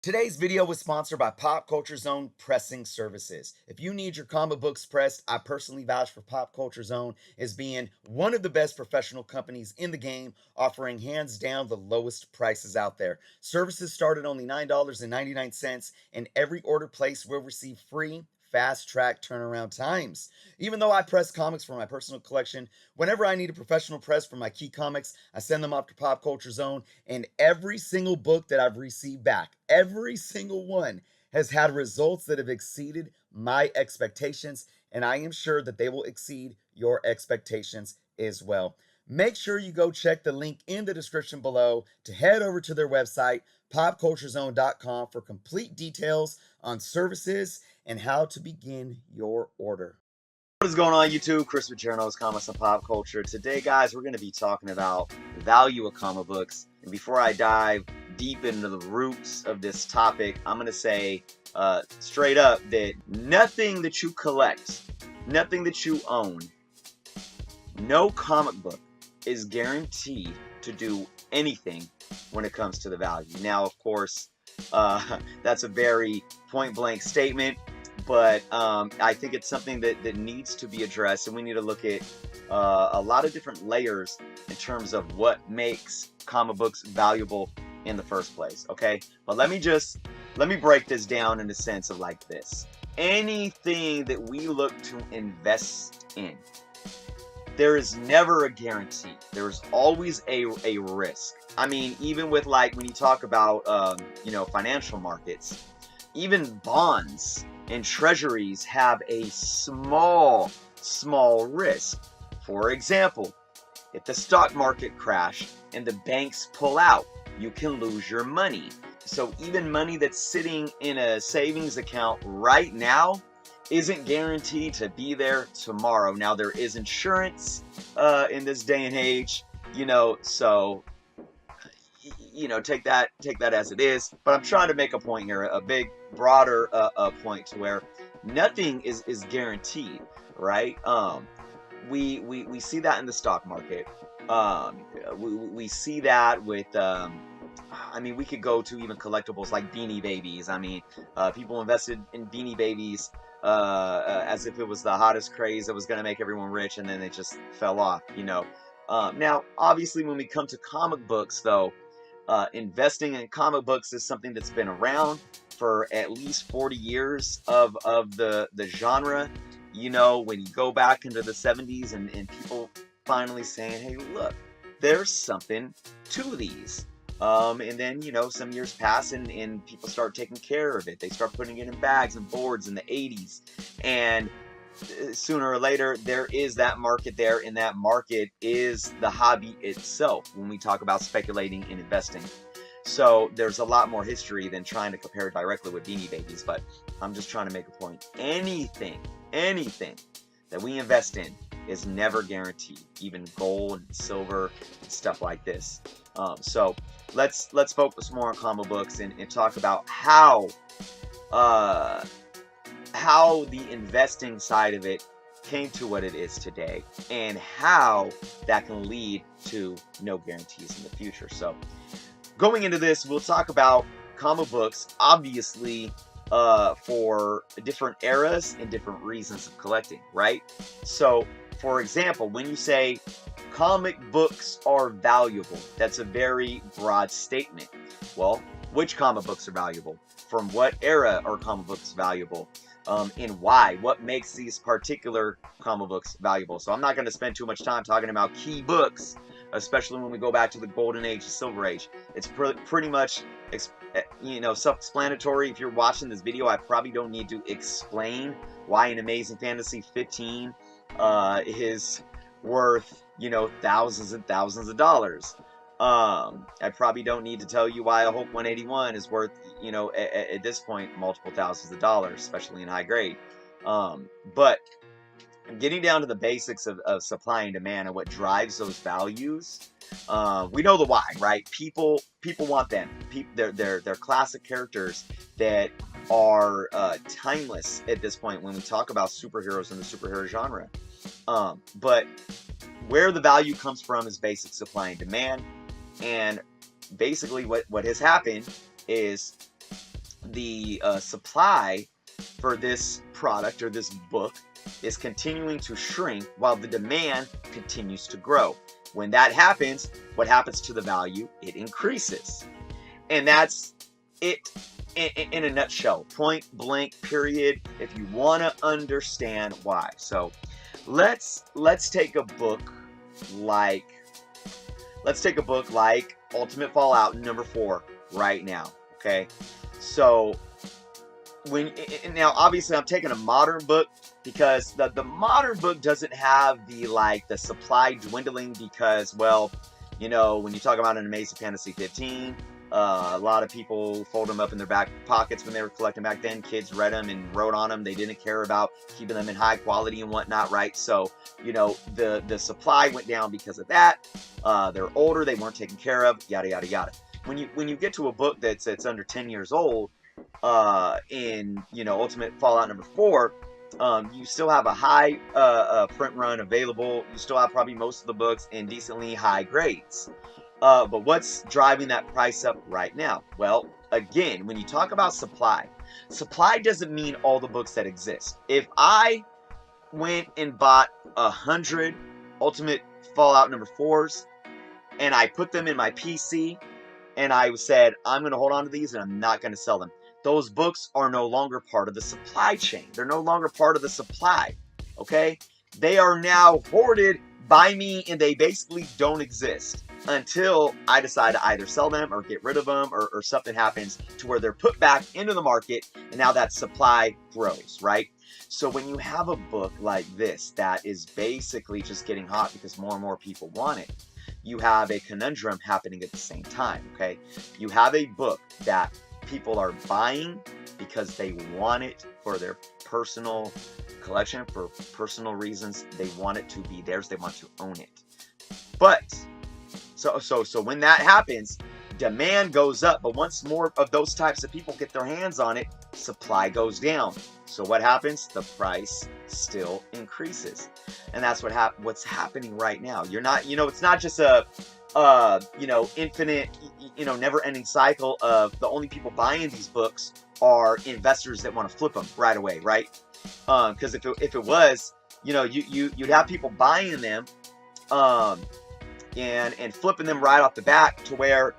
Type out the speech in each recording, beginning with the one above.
Today's video was sponsored by Pop Culture Zone Pressing Services. If you need your comic books pressed, I personally vouch for Pop Culture Zone as being one of the best professional companies in the game, offering hands down the lowest prices out there. Services start at only $9.99, and every order placed will receive free fast track turnaround times. Even though I press comics for my personal collection, whenever I need a professional press for my key comics, I send them off to Pop Culture Zone, and every single book that I've received back, every single one, has had results that have exceeded my expectations, and I am sure that they will exceed your expectations as well. Make sure you go check the link in the description below to head over to their website, popculturezone.com, for complete details on services and how to begin your order. What is going on, YouTube? Chris with Journals, Comics, and Pop Culture. Today, guys, we're going to be talking about the value of comic books. And before I dive deep into the roots of this topic, I'm going to say straight up that nothing that you collect, nothing that you own, no comic book is guaranteed to do anything when it comes to the value. Now, of course, that's a very point-blank statement. But I think it's something that needs to be addressed, and we need to look at a lot of different layers in terms of what makes comic books valuable in the first place, okay? But let me break this down in the sense of like this. Anything that we look to invest in, there is never a guarantee. There is always a risk. I mean, even with like when you talk about financial markets, even bonds and treasuries have a small risk. For example, if the stock market crashed and the banks pull out, you can lose your money. So even money that's sitting in a savings account right now isn't guaranteed to be there tomorrow. Now, there is insurance in this day and age, so take that as it is. But I'm trying to make a point here, a big, broader point, to where nothing is guaranteed, right? We see that in the stock market. We see that with we could go to even collectibles like Beanie Babies. People invested in Beanie Babies as if it was the hottest craze that was going to make everyone rich, and then it just fell off. Now, obviously, when we come to comic books, though, investing in comic books is something that's been around for at least 40 years of the genre. When you go back into the 70s and people finally saying, hey, look, there's something to these. And then, some years pass and people start taking care of it. They start putting it in bags and boards in the 80s. And sooner or later, there is that market there, and that market is the hobby itself when we talk about speculating and investing. So there's a lot more history than trying to compare it directly with Beanie Babies, but I'm just trying to make a point. Anything that we invest in is never guaranteed, even gold and silver and stuff like this. So let's focus more on comic books and talk about how the investing side of it came to what it is today, and how that can lead to no guarantees in the future. So going into this, we'll talk about comic books, obviously, for different eras and different reasons of collecting, right? So, for example, when you say comic books are valuable, that's a very broad statement. Well, which comic books are valuable? From what era are comic books valuable? And why? What makes these particular comic books valuable? So I'm not going to spend too much time talking about key books, especially when we go back to the Golden Age, the Silver Age. It's pretty much, self-explanatory. If you're watching this video, I probably don't need to explain why an Amazing Fantasy 15 is worth, thousands and thousands of dollars. I probably don't need to tell you why a Hulk 181 is worth, at this point, multiple thousands of dollars, especially in high grade. But getting down to the basics of supply and demand and what drives those values, we know the why, right? People want them. They're classic characters that are timeless at this point when we talk about superheroes and the superhero genre. But where the value comes from is basic supply and demand. And basically what has happened is the supply for this product or this book is continuing to shrink while the demand continues to grow. When that happens, what happens to the value? It increases. And that's it in a nutshell, point blank, period, if you want to understand why. So let's take a book like Ultimate Fallout #4 right now. Okay, so now obviously I'm taking a modern book because the modern book doesn't have the supply dwindling, because, well, when you talk about an Amazing Fantasy 15, a lot of people fold them up in their back pockets when they were collecting back then. Kids read them and wrote on them. They didn't care about keeping them in high quality and whatnot, right? So, the supply went down because of that. They're older, they weren't taken care of, yada, yada, yada. When you get to a book that's under 10 years old, in Ultimate Fallout #4, you still have a high print run available. You still have probably most of the books in decently high grades. But what's driving that price up right now? Well, again, when you talk about supply doesn't mean all the books that exist. If I went and bought 100 Ultimate Fallout #4s and I put them in my PC and I said, I'm going to hold on to these and I'm not going to sell them, those books are no longer part of the supply chain. They're no longer part of the supply. Okay? They are now hoarded by me, and they basically don't exist until I decide to either sell them or get rid of them, or something happens to where they're put back into the market, and now that supply grows, right? So when you have a book like this that is basically just getting hot because more and more people want it, you have a conundrum happening at the same time, okay? You have a book that people are buying because they want it for their personal collection, for personal reasons. They want it to be theirs. They want to own it. But so when that happens, demand goes up. But once more of those types of people get their hands on it, supply goes down. So what happens? The price still increases, and that's what's happening right now. You're not, it's not just a infinite, never-ending cycle of the only people buying these books are investors that want to flip them right away, right? Because if it was, you'd have people buying them, and flipping them right off the bat to where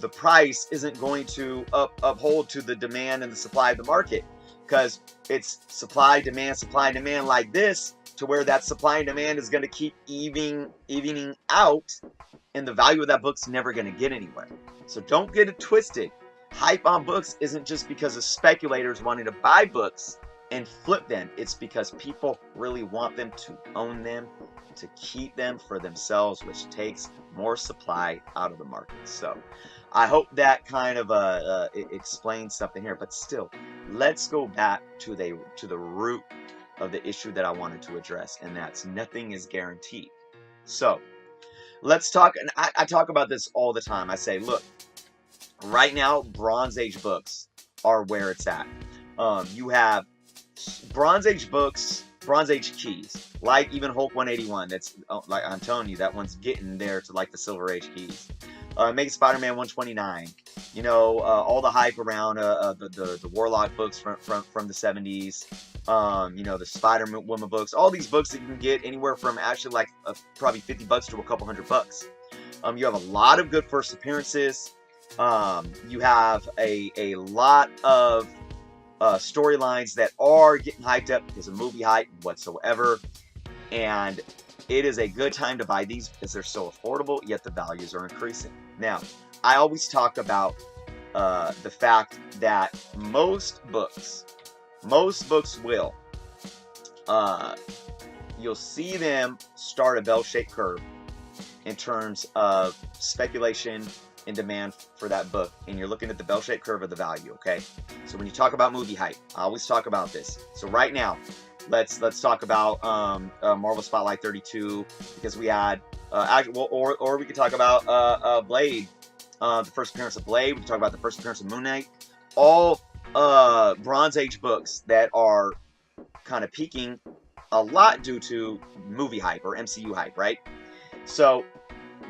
the price isn't going to uphold to the demand and the supply of the market, because it's supply demand like this, to where that supply and demand is going to keep evening out, and the value of that book's never going to get anywhere. So don't get it twisted. Hype on books isn't just because of speculators wanting to buy books and flip them. It's because people really want them to own them, to keep them for themselves, which takes more supply out of the market. So I hope that kind of explains something here. But still, let's go back to the root of the issue that I wanted to address, and that's nothing is guaranteed. So let's talk, and I talk about this all the time. I say, look, right now, Bronze Age books are where it's at. You have Bronze Age books, Bronze Age keys, like even Hulk 181. That's like I'm telling you, that one's getting there to like the Silver Age keys. Make Spider-Man 129. All the hype around the Warlock books from the 70s. The Spider-Woman books. All these books that you can get anywhere from actually like probably $50 to a couple $100. You have a lot of good first appearances. You have a lot of storylines that are getting hyped up because of movie hype whatsoever, and it is a good time to buy these because they're so affordable, yet the values are increasing. Now, I always talk about the fact that most books will, you'll see them start a bell-shaped curve in terms of speculation and demand for that book, and you're looking at the bell-shaped curve of the value, okay? So when you talk about movie hype, I always talk about this. So right now, let's talk about Marvel Spotlight 32, because we had or we could talk about Blade, the first appearance of Blade. We can talk about the first appearance of Moon Knight. All Bronze Age books that are kind of peaking a lot due to movie hype or MCU hype, right? So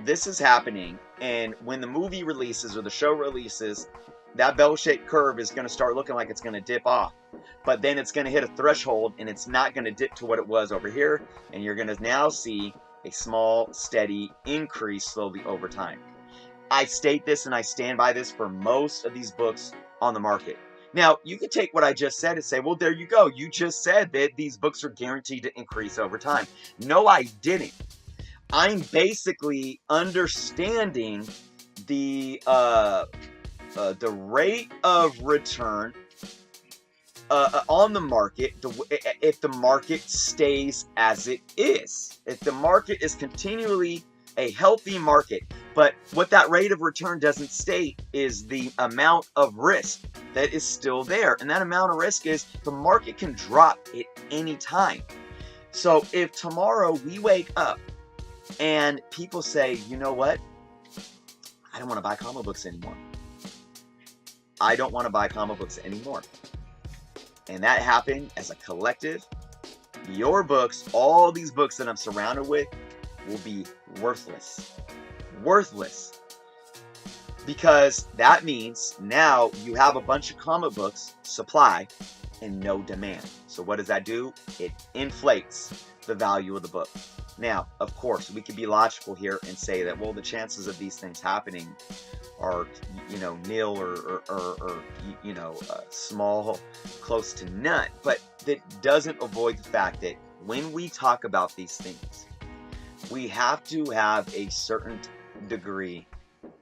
this is happening, and when the movie releases or the show releases, that bell-shaped curve is going to start looking like it's going to dip off. But then it's going to hit a threshold, and it's not going to dip to what it was over here. And you're going to now see a small, steady increase slowly over time. I state this and I stand by this for most of these books on the market. Now, you could take what I just said and say, well, there you go. You just said that these books are guaranteed to increase over time. No, I didn't. I'm basically understanding the rate of return on the market, if the market stays as it is. If the market is continually a healthy market, but what that rate of return doesn't state is the amount of risk that is still there. And that amount of risk is the market can drop at any time. So if tomorrow we wake up and people say, you know what? I don't want to buy comic books anymore. I don't want to buy comic books anymore. And that happened as a collective. Your books, all these books that I'm surrounded with, will be worthless. Worthless. Because that means now you have a bunch of comic books, supply, and no demand. So what does that do? It inflates the value of the book. Now, of course, we could be logical here and say that, well, the chances of these things happening are, nil or small, close to none. But that doesn't avoid the fact that when we talk about these things, we have to have a certain degree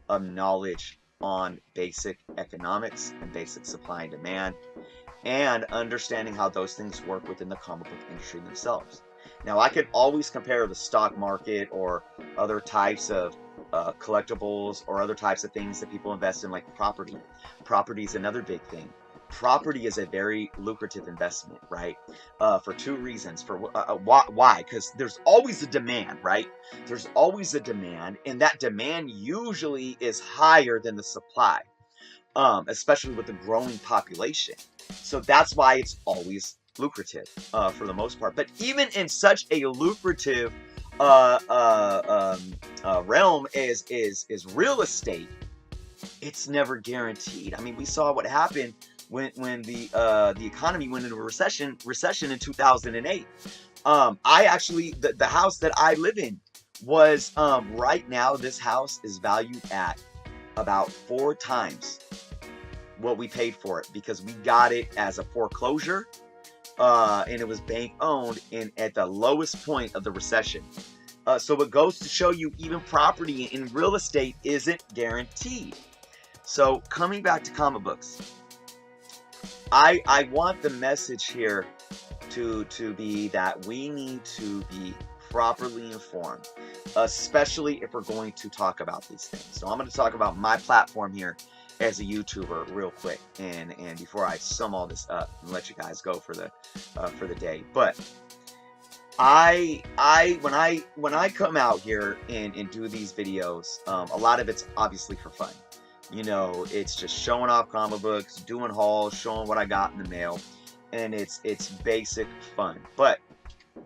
of knowledge on basic economics and basic supply and demand, and understanding how those things work within the comic book industry themselves. Now, I could always compare the stock market or other types of collectibles or other types of things that people invest in, like property. Property is another big thing. Property is a very lucrative investment, right? For two reasons. For why? Because there's always a demand, right? There's always a demand, and that demand usually is higher than the supply, especially with the growing population. So that's why it's always lucrative for the most part. But even in such a lucrative realm as real estate, it's never guaranteed. I mean, we saw what happened when the economy went into a recession in 2008. I actually, the house that I live in was right now, this house is valued at about 4 times what we paid for it, because we got it as a foreclosure, and it was bank owned and at the lowest point of the recession. So it goes to show you, even property in real estate isn't guaranteed. So coming back to comic books, I want the message here to be that we need to be properly informed, especially if we're going to talk about these things. So I'm going to talk about my platform here as a YouTuber real quick, and before I sum all this up and let you guys go for the day. But when I come out here and do these videos, a lot of it's obviously for fun. It's just showing off comic books, doing hauls, showing what I got in the mail, and it's basic fun. But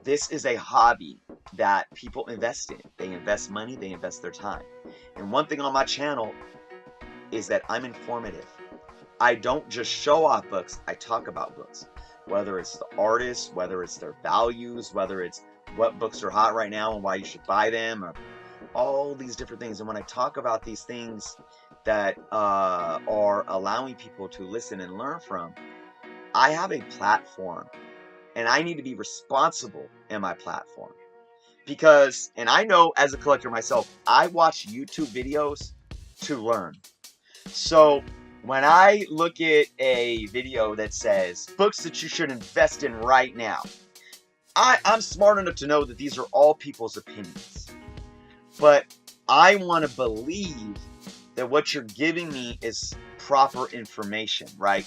this is a hobby that people invest in. They invest money, they invest their time. And one thing on my channel is that I'm informative. I don't just show off books, I talk about books. Whether it's the artists, whether it's their values, whether it's what books are hot right now and why you should buy them, or all these different things. And when I talk about these things that are allowing people to listen and learn from, I have a platform, and I need to be responsible in my platform. Because, and I know as a collector myself, I watch YouTube videos to learn. So when I look at a video that says books that you should invest in right now, I'm smart enough to know that these are all people's opinions. But I want to believe that what you're giving me is proper information, right?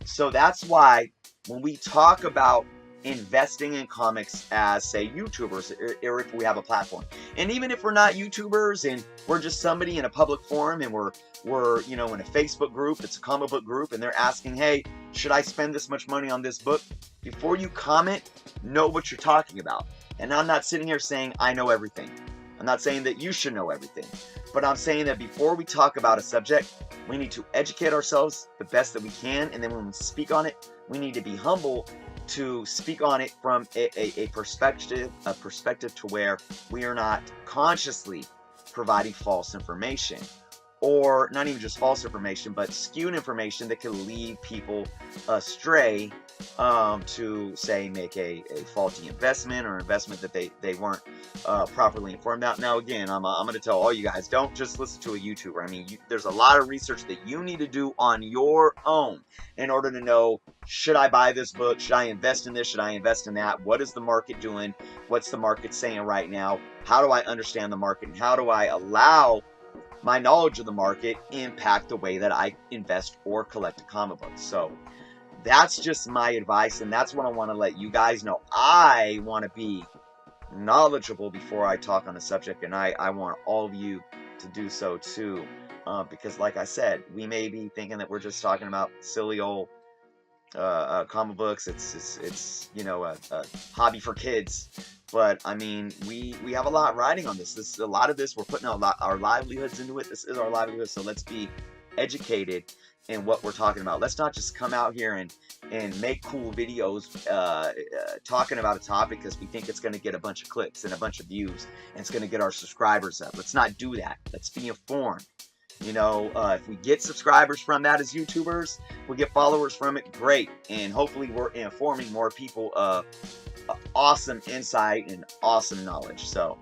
So that's why when we talk about investing in comics as, say, YouTubers, or if we have a platform, and even if we're not YouTubers and we're just somebody in a public forum, and we're in a Facebook group, it's a comic book group, and they're asking, hey, should I spend this much money on this book? Before you comment, know what you're talking about. And I'm not sitting here saying I know everything. I'm not saying that you should know everything, but I'm saying that before we talk about a subject, We need to educate ourselves the best that we can, and then when we speak on it, we need to be humble to speak on it from a perspective to where we are not consciously providing false information, or not even just false information, but skewed information that could lead people astray, to say make a faulty investment, or investment that they weren't properly informed about. Now again, I'm going to tell all you guys, don't just listen to a YouTuber. I mean, there's a lot of research that you need to do on your own in order to know, should I buy this book? Should I invest in this? Should I invest in that? What is the market doing? What's the market saying right now? How do I understand the market? And how do I allow my knowledge of the market impact the way that I invest or collect a comic book? So that's just my advice, and that's what I want to let you guys know. I want to be knowledgeable before I talk on a subject, and I want all of you to do so too, because like I said, we may be thinking that we're just talking about silly old comic books. It's you know, a hobby for kids, but I mean, we have a lot riding on this. A lot of this, we're putting our livelihoods into it. This is our livelihood, so let's be educated in what we're talking about. Let's not just come out here and make cool videos talking about a topic because we think it's going to get a bunch of clicks and a bunch of views and it's going to get our subscribers up. Let's not do that. Let's be informed. You know, if we get subscribers from that as YouTubers, we get followers from it, great. And hopefully we're informing more people of awesome insight and awesome knowledge. So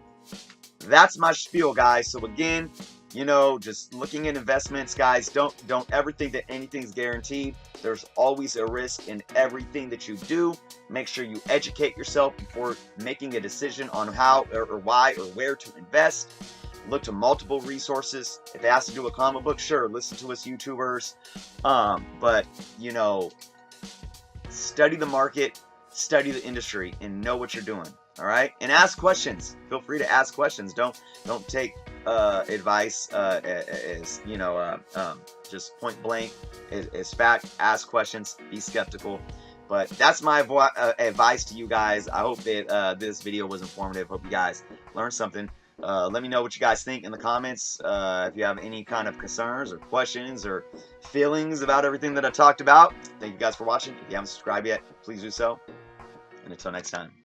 that's my spiel, guys. So again, you know, just looking at investments, guys, don't ever think that anything's guaranteed. There's always a risk in everything that you do. Make sure you educate yourself before making a decision on how or why or where to invest. Look to multiple resources. If it has to do with comic books, sure, listen to us YouTubers. But you know, study the market, study the industry, and know what you're doing. All right, and ask questions. Feel free to ask questions. Don't take advice as, you know, just point blank as fact. Ask questions. Be skeptical. But that's my advice to you guys. I hope that this video was informative. Hope you guys learned something. Let me know what you guys think in the comments. If you have any kind of concerns or questions or feelings about everything that I talked about. Thank you guys for watching. If you haven't subscribed yet, please do so. And until next time.